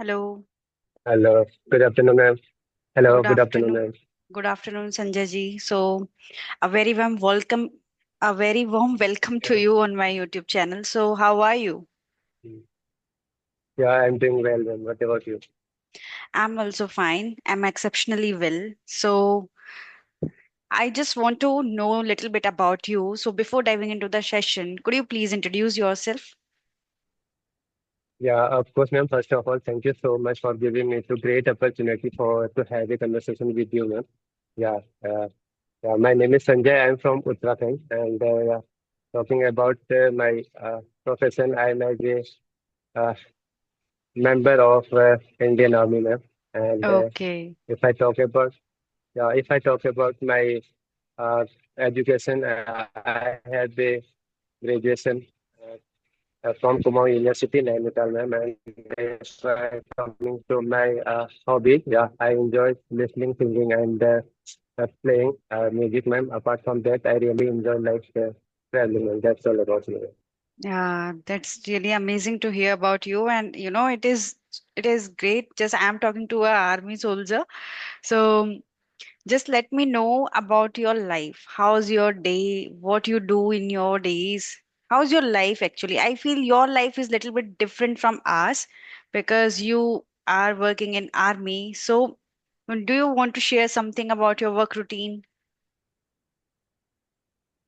Hello. Hello. Good afternoon, ma'am. Hello. Good Good afternoon, afternoon. ma'am. Good afternoon, Sanjay ji. So, a very warm welcome, a very warm welcome to Yeah. you on my YouTube channel. So, how are you? Mm. Yeah, I'm doing well, ma'am. What about you? I'm also fine. I'm exceptionally well. So, I just want to know a little bit about you. So, before diving into the session, could you please introduce yourself? Yeah, of course, ma'am. First of all, thank you so much for giving me a great opportunity for to have a conversation with you, ma'am. Yeah. My name is Sanjay. I'm from Uttarakhand, and talking about my profession, I'm as a uh, member of Indian Army, ma'am. And Okay. if I talk about if I talk about my education, I had a graduation from Kumau University, Nainital, ma'am. And if coming to my hobby, yeah, I enjoy listening, singing, and playing music, ma'am. Apart from that, I really enjoy like traveling, and that's all about me. Yeah, that's really amazing to hear about you. And it is great. Just I'm talking to a army soldier. So just let me know about your life. How's your day? What you do in your days? How's your life actually? I feel your life is little bit different from ours because you are working in army. So, do you want to share something about your work routine?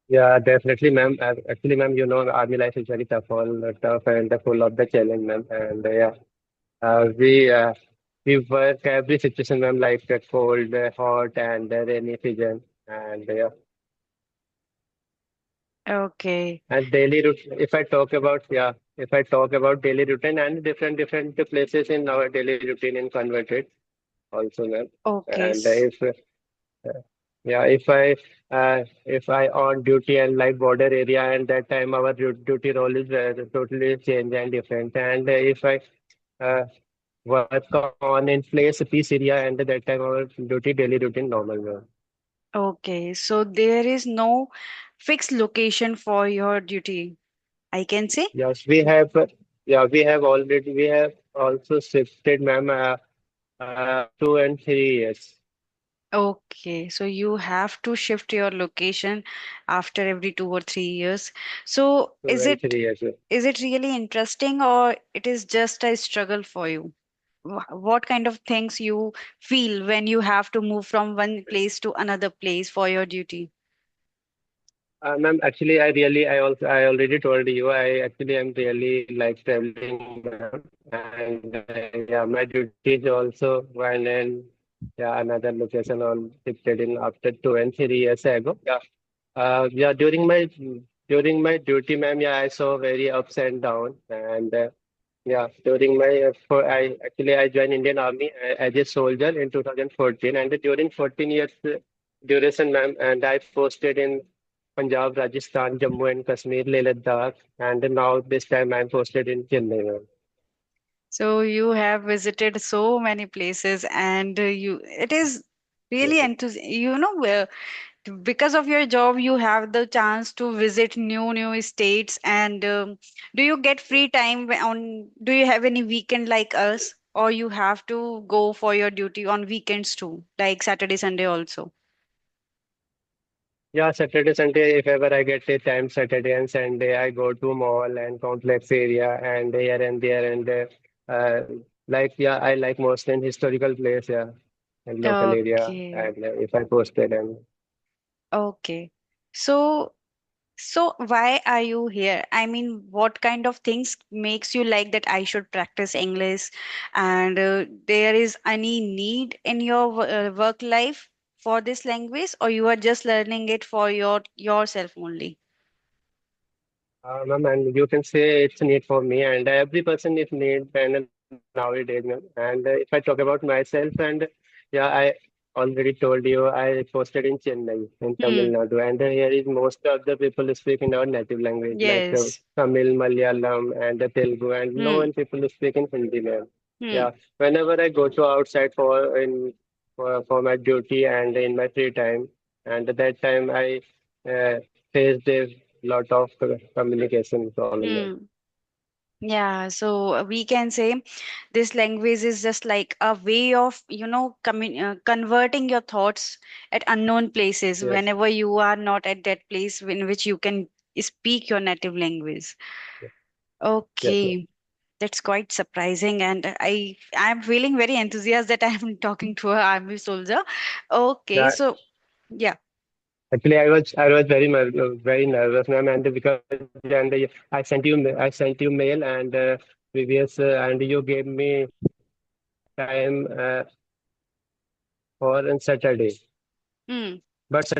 Yeah, definitely, ma'am. Actually, ma'am, you know, army life is very tough, all tough and full of the challenge, ma'am. And we work every situation, ma'am, like cold, hot, and rainy season. And Okay. and daily routine. If I talk about daily routine and different places in our daily routine in converted also, ma'am. Okay. And if I on duty and like border area, and that time our duty role is totally change and different. And if I uh, work on in place peace area, and that time our duty daily routine normal, ma'am. Okay. So there is no fixed location for your duty, I can say. Yes, we have. We have also shifted, ma'am, 2 and 3 years. Okay, so you have to shift your location after every 2 or 3 years. So Two and 3 years. is it really interesting or it is just a struggle for you? What kind of things you feel when you have to move from one place to another place for your duty? Ma'am, actually, I already told you, I actually am really like traveling, ma'am. And yeah, my duty is also one and yeah, another location on shifted in after 2 and 3 years ago. Yeah. During my duty, ma'am, yeah, I saw very ups and down. And yeah, during my for I joined Indian Army as a soldier in 2014, and during 14 years duration, ma'am, and I posted in Punjab, Rajasthan, Jammu and Kashmir, Leh Ladakh, and now this time I'm posted in Chennai, ma'am. So you have visited so many places and you it is really Yes. because of your job you have the chance to visit new states and do you get free time on do you have any weekend like us or you have to go for your duty on weekends too like Saturday Sunday also? Yeah, Saturday, Sunday, if ever I get a time, Saturday and Sunday, I go to mall and complex area and here and there and yeah, I like most in historical place, yeah, and local area. Okay. And if I posted and Okay. So why are you here? I mean, what kind of things makes you like that I should practice English? And there is any need in your work life for this language, or you are just learning it for yourself only? ma'am, and you can say it's a need for me, and every person is need and nowadays, ma'am. And if I talk about myself, and yeah, I already told you I posted in Chennai in Tamil Hmm. Nadu, and here is most of the people speak in our native language like Yes. Tamil, Malayalam, and Telugu, and no Hmm. one people speak in Hindi, ma'am. Hmm. Yeah, whenever I go to outside for my duty and in my free time, and at that time I faced a lot of communication problem. Hmm. Yeah, so we can say this language is just like a way of, converting your thoughts at unknown places Yes, whenever you are not at that place in which you can speak your native language. yes, yes, ma'am. Okay, that's quite surprising, and I'm feeling very enthusiastic that I'm talking to a army soldier. Okay, Yeah, so yeah. actually, I was very nervous, ma'am, and because I sent you mail and previous and you gave me time for on Saturday. Hmm. But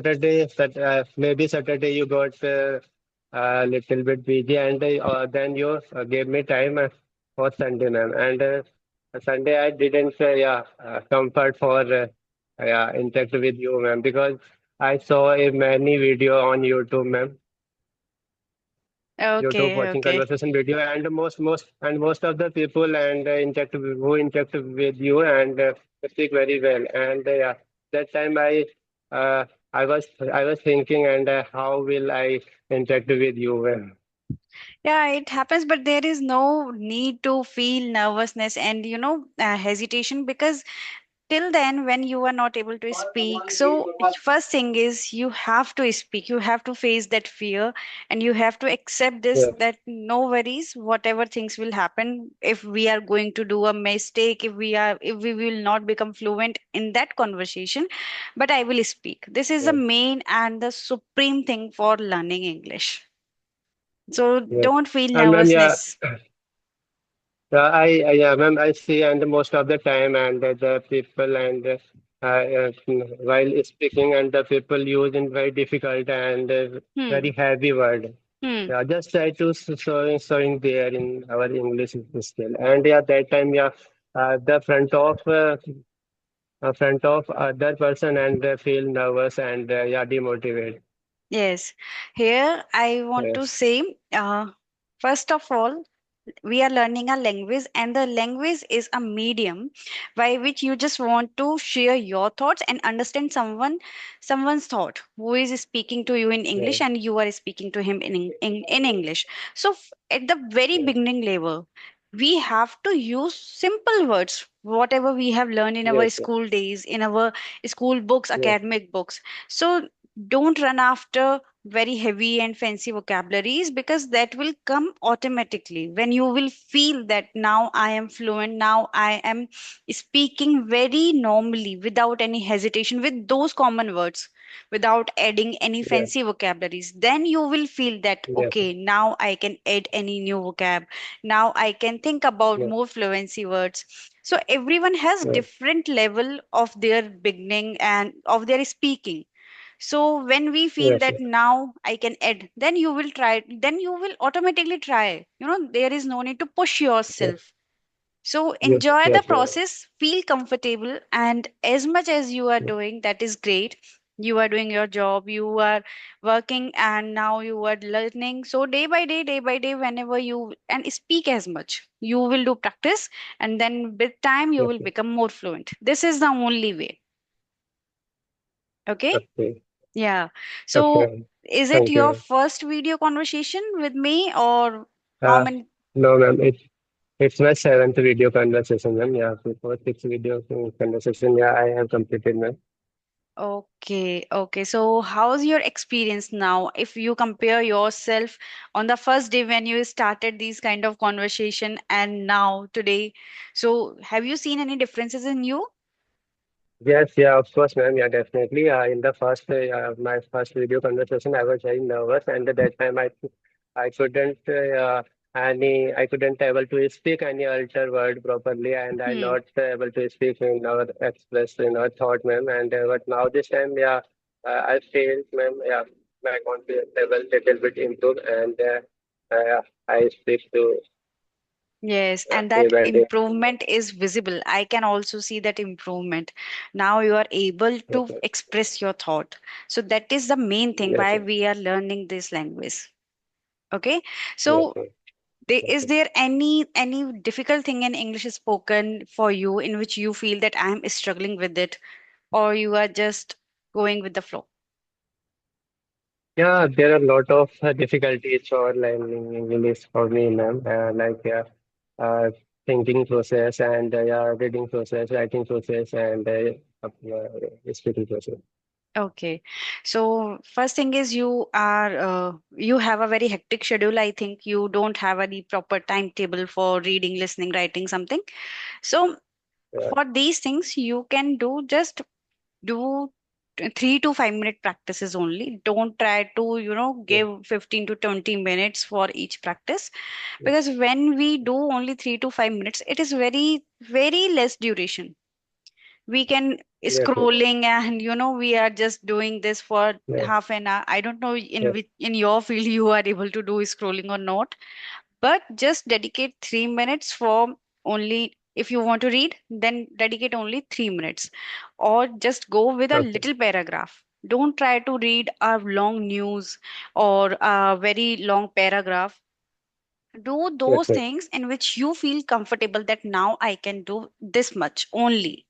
maybe Saturday you got a little bit busy, and then you gave me time for Sunday, ma'am. And Sunday I didn't, comfort for interact with you, ma'am, because I saw a many video on YouTube, ma'am. YouTube Okay, watching okay. conversation video, and most of the people and interact with you and speak very well. And yeah, that time uh, I was thinking, and how will I interact with you? Well, Yeah, it happens, but there is no need to feel nervousness and hesitation, because till then when you are not able to speak, so first thing is you have to speak, you have to face that fear, and you have to accept this, yes, that no worries, whatever things will happen, if we are going to do a mistake, if we will not become fluent in that conversation, but I will speak. This is the yes, main and the supreme thing for learning English. So yes. don't feel And ma'am, yeah, nervousness. yeah, ma'am, I see, and most of the time, and the people and while speaking, and the people use in very difficult and Hmm. very heavy word. Hmm. Yeah, just try to showing there in our English skill. And yeah, that time, yeah, the front of other person and feel nervous and yeah, demotivated. Yes. Here I want to Yes, say, first of all, we are learning a language, and the language is a medium by which you just want to share your thoughts and understand someone's thought who is speaking to you in yes, English, and you are speaking to him in English. So at the very yes, beginning level, we have to use simple words, whatever we have learned in our yes, school days, in our school books, yes, academic books. So don't run after very heavy and fancy vocabularies, because that will come automatically when you will feel that now I am fluent, now I am speaking very normally without any hesitation with those common words, without adding any yes, fancy vocabularies. Then you will feel that yes, okay, now I can add any new vocab, now I can think about yes, more fluency words. So everyone has yes, different level of their beginning and of their speaking. So when we feel yes, that now I can add, then you will try, then you will automatically try. There is no need to push yes, yourself. So yes, enjoy the yes, ma'am. process, feel comfortable, and as much as you are doing, that is great. You are doing your job, you are working, and now you are learning. So day by day, whenever you and speak as much, you will do practice, and then with time you Yes, will become more fluent. This is the only way. Okay. okay, Yeah. So, okay. is it Thank your you. first video conversation with me, or how Uh, many? no, ma'am, it's my seventh video conversation, ma'am. Yeah, before six video conversation, yeah, I have completed, ma'am. Okay, okay. So, how's your experience now? If you compare yourself on the first day when you started these kind of conversation and now today, so have you seen any differences in you? Yes, yeah, of course, ma'am. Yeah, definitely. In the first, my first video conversation, I was very nervous, and at that time, I couldn't, I couldn't able to speak any alter word properly, and I Hmm. not able to speak in our express in our thought, ma'am. And but now this time, yeah, I feel, ma'am, yeah, my confidence level little bit improved, and I speak to Yes, and day that by day. improvement is visible. I can also see that improvement. Now you are able Yes, to ma'am. express your thought. So that is the main thing Yes, why ma'am. we are learning this language. Okay. Yes, So ma'am. is Okay. there any difficult thing in English spoken for you in which you feel that I am struggling with it, or you are just going with the flow? Yeah, there are a lot of difficulties for learning English for me, ma'am. Uh, thinking process and yeah, reading process, writing process, and speaking process. Okay. So first thing is you have a very hectic schedule. I think you don't have any proper timetable for reading, listening, writing something. So Yeah, for these things you can do 3 to 5 minute practices only. Don't try to, yeah, give 15 to 20 minutes for each practice, yeah. because when we do only 3 to 5 minutes, it is very, very less duration. We can Yes, yes, scrolling, and we are just doing this for yeah, half an hour. I don't know yeah. in your field you are able to do scrolling or not, but just dedicate 3 minutes for only. If you want to read, then dedicate only 3 minutes, or just go with a Okay, little paragraph. Don't try to read a long news or a very long paragraph. Do yes, those yes, things in which you feel comfortable that now I can do this much only.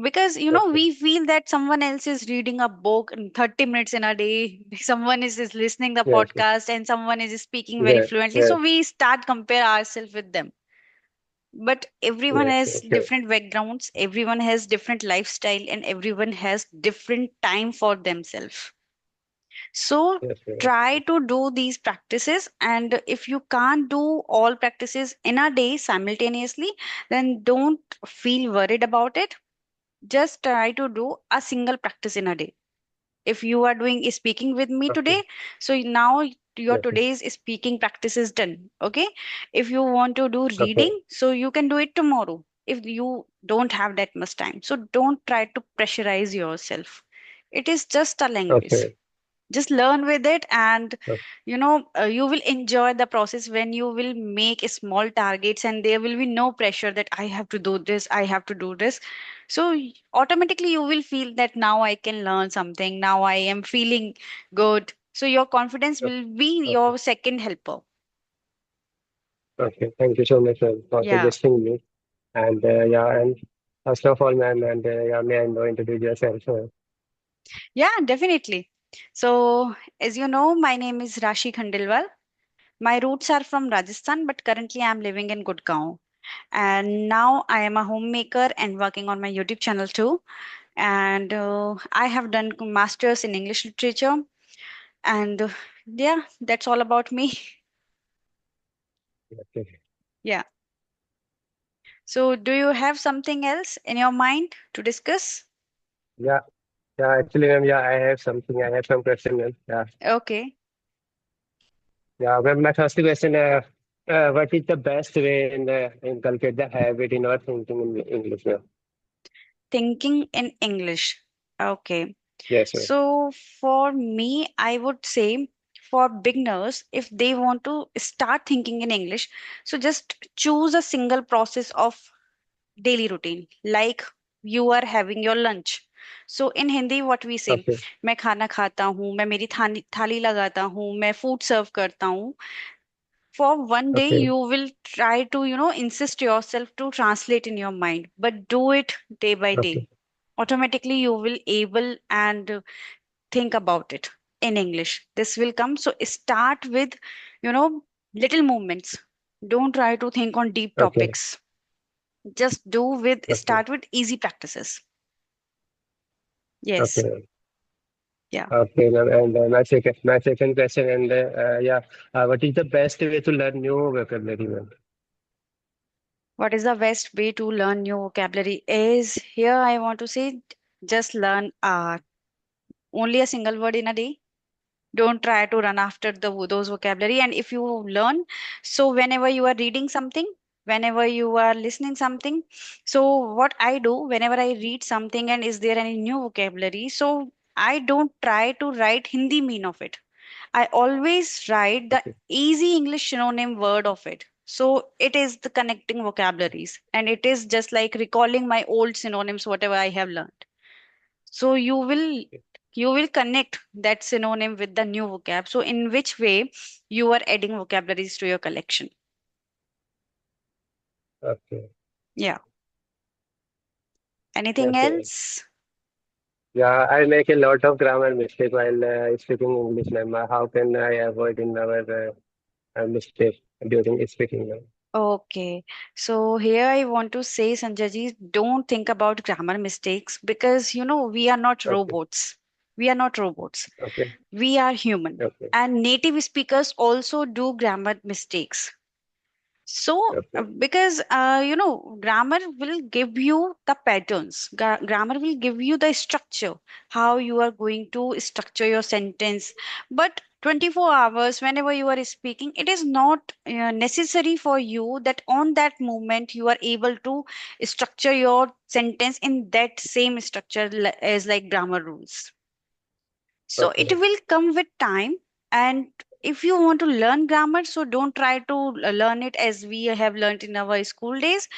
Because okay. we feel that someone else is reading a book in 30 minutes in a day, someone is listening the Yes, yes, podcast, and someone is speaking very yes, fluently, yes, so we start compare ourselves with them. But everyone yes, has okay. different backgrounds, everyone has different lifestyle, and everyone has different time for themselves. So Yes, yes, try to do these practices, and if you can't do all practices in a day simultaneously, then don't feel worried about it. Just try to do a single practice in a day. If you are doing speaking with me okay. today, so now your Yes, yes, today's speaking practice is done. Okay. If you want to do okay, reading, so you can do it tomorrow if you don't have that much time. So don't try to pressurize yourself. It is just a language. okay, Just learn with it, and okay, you will enjoy the process when you will make small targets, and there will be no pressure that I have to do this, I have to do this. So automatically you will feel that now I can learn something, now I am feeling good. So your confidence will be okay. your second helper. Okay. Thank you so much for Yeah. suggesting me. And yeah, and first of all, ma'am, and yeah, may I know introduce yourself? Yeah, definitely. So as you know, my name is Rashi Khandelwal. My roots are from Rajasthan, but currently I'm living in Gurgaon. And now I am a homemaker and working on my YouTube channel too. And I have done masters in English literature. And yeah, that's all about me. Okay. Yeah. So, do you have something else in your mind to discuss? Yeah, yeah. Actually, ma'am, yeah, I have something. I have some question, ma'am. Yeah, Okay. yeah. Ma'am, my first question. What is the best way in inculcate the habit in our thinking in English, ma'am? Thinking in English. Okay. Yes, ma'am. So, for me, I would say for beginners, if they want to start thinking in English, so just choose a single process of daily routine, like you are having your lunch. So in Hindi what we say, Okay, मैं खाना खाता हूँ, मैं मेरी थाली थाली लगाता हूँ, मैं फूड सर्व करता हूँ. For one day okay, you will try to insist yourself to translate in your mind, but do it day by okay, day. Automatically you will able and think about it in English. This will come. So start with you know little movements. Don't try to think on deep okay, topics. Just do with okay, start with easy practices. Yes. okay. Yeah. Okay, ma'am. And my second question, and yeah, what is the best way to learn new vocabulary, ma'am? What is the best way to learn new vocabulary? Is here I want to say just learn only a single word in a day. Don't try to run after those vocabulary. And if you learn, so whenever you are reading something, whenever you are listening something, so what I do whenever I read something and is there any new vocabulary, so I don't try to write Hindi mean of it. I always write the Okay, easy English synonym word of it. So it is the connecting vocabularies, and it is just like recalling my old synonyms, whatever I have learned. So you will connect that synonym with the new vocab. So in which way you are adding vocabularies to your collection? okay, Yeah. Anything okay. else? Yeah, I make a lot of grammar mistake while speaking English, ma'am. How can I avoid in our mistake during speaking, ma'am? Okay, so here I want to say, Sanjay ji, don't think about grammar mistakes because we are not Okay, robots. We are not robots. okay, We are human. okay, And native speakers also do grammar mistakes. So, okay, because grammar will give you the patterns. Grammar will give you the structure, how you are going to structure your sentence. But 24 hours, whenever you are speaking, it is not necessary for you that on that moment you are able to structure your sentence in that same structure as like grammar rules. So it okay, will come with time. And if you want to learn grammar, so don't try to learn it as we have learned in our school days.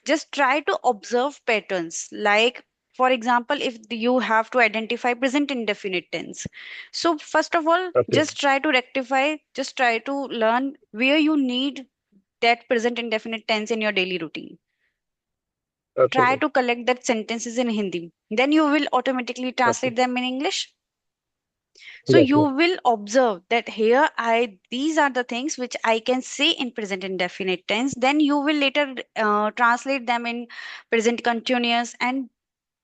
Just try to observe patterns. Like, for example, if you have to identify present indefinite tense. So, first of all, okay, just try to rectify, just try to learn where you need that present indefinite tense in your daily routine. okay, Try ma'am. to collect that sentences in Hindi. Then you will automatically Okay. translate them in English. So Yes, you ma'am. will observe that here I these are the things which I can say in present indefinite tense. Then you will later translate them in present continuous, and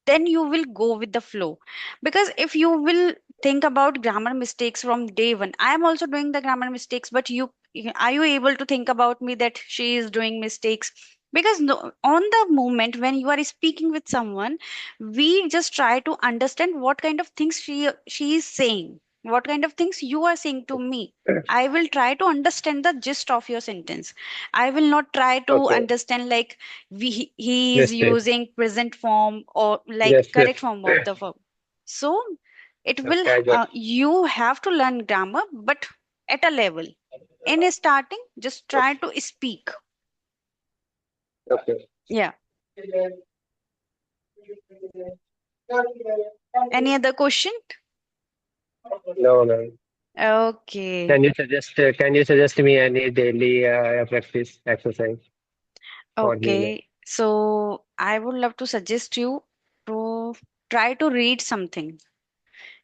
then you will go with the flow. Because if you will think about grammar mistakes from day one, I am also doing the grammar mistakes, but you are you able to think about me that she is doing mistakes? Because no, on the moment when you are speaking with someone, we just try to understand what kind of things she is saying, what kind of things you are saying to me. I will try to understand the gist of your sentence. I will not try to Okay. understand like he is Yes, yes, using present form or like yes, yes. correct form of the verb. So it will Okay, I got. you have to learn grammar, but at a level. In starting, just try Okay, to speak. okay. Yeah. Any other question? No, ma'am. Okay. Can you suggest me any daily practice exercise for me, ma'am? Okay. So I would love to suggest you to try to read something.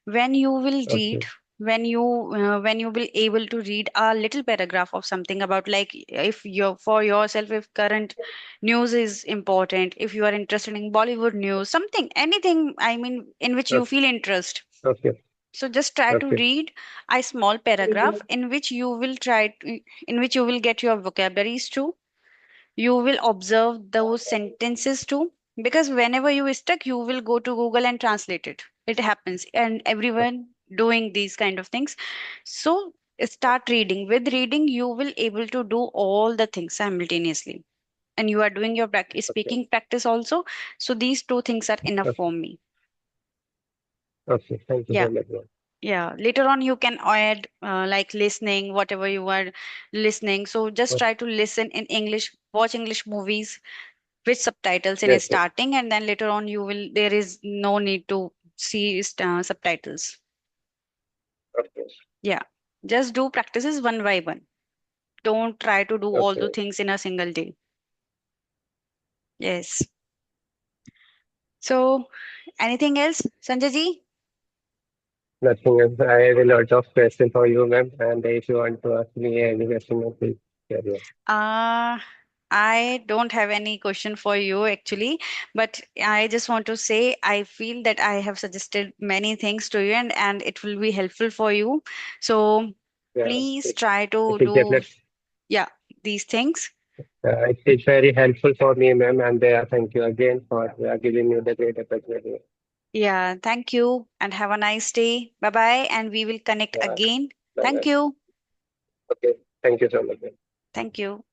When you will read, Okay, when you will able to read a little paragraph of something about, like, if you're for yourself, if current news is important, if you are interested in Bollywood news, something, anything, I mean, in which you okay, feel interest. okay, So just try to okay, read a small paragraph in which you will in which you will get your vocabularies too. You will observe those sentences too, because whenever you stuck, you will go to Google and translate it. It happens, and everyone doing these kind of things. So start reading. With reading, you will able to do all the things simultaneously, and you are doing your okay, speaking practice also. So these two things are enough for okay, me. okay. Thank you Yeah. so much, ma'am. Yeah, later on you can add like listening, whatever you are listening. So just Okay. try to listen in English, watch English movies with subtitles in Yes, yes. starting, and then later on you will there is no need to see subtitles. Okay, Yeah, just do practices one by one. Don't try to do all the okay. things in a single day. Yes. So anything else, Sanjay ji? Nothing else. I have a lot of questions for you, ma'am. And if you want to ask me any question, ma'am, please carry on. uh I don't have any question for you actually, but I just want to say I feel that I have suggested many things to you, and it will be helpful for you. So Yeah, please try to it is do, definitely. yeah, these things. It is very helpful for me, ma'am, and thank you again for giving me the great opportunity. Yeah, thank you and have a nice day. Bye bye, and we will connect Yeah, again. Thank bye-bye. you. Okay, thank you so much, ma'am. Thank you.